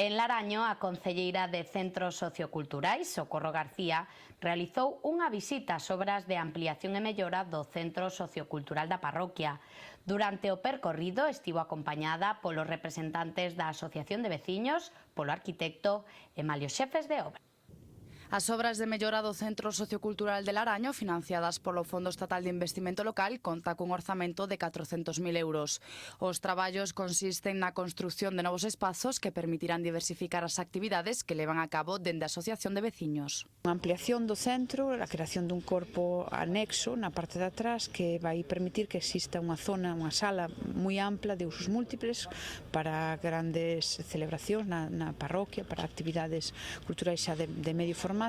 En Laraño, a concelleira de Centros Socioculturais, Socorro García, realizou unha visita ás obras de ampliación e mellora do Centro Sociocultural da parroquia. Durante o percorrido estivo acompañada polos representantes da Asociación de Veciños, polo arquitecto e malia os xefes de obra. As obras de mellora do Centro Sociocultural de Laraño, financiadas polo Fondo Estatal de Investimento Local, conta cun orzamento de 400.000 euros. Os traballos consisten na construción de novos espazos que permitirán diversificar as actividades que levan a cabo dende a Asociación de Veciños. Unha ampliación do centro, a creación dun corpo anexo na parte de atrás que vai permitir que exista unha zona, unha sala moi ampla de usos múltiples para grandes celebracións na parroquia, para actividades culturais xa de medio formato.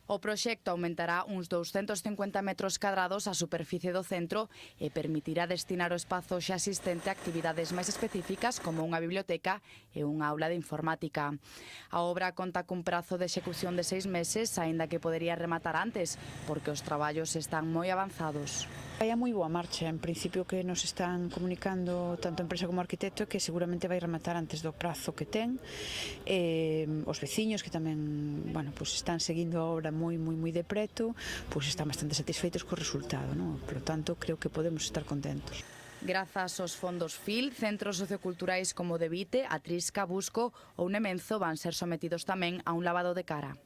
O proxecto aumentará uns 250 metros cadrados a superficie do centro e permitirá destinar o espazo xa existente a actividades máis específicas como unha biblioteca e unha aula de informática. A obra conta cun prazo de execución de 6 meses, aínda que podería rematar antes, porque os traballos están moi avanzados. Vai a moi boa marcha, en principio que nos están comunicando tanto a empresa como o arquitecto que seguramente vai rematar antes do prazo que ten. Os veciños que tamén, están seguindo a obra moi de preto, están bastante satisfeitos co resultado, non? Por lo tanto, creo que podemos estar contentos. Grazas aos fondos FIL, centros socioculturais como Devite, Atrisca, Busco ou Nemenzo van ser sometidos tamén a un lavado de cara.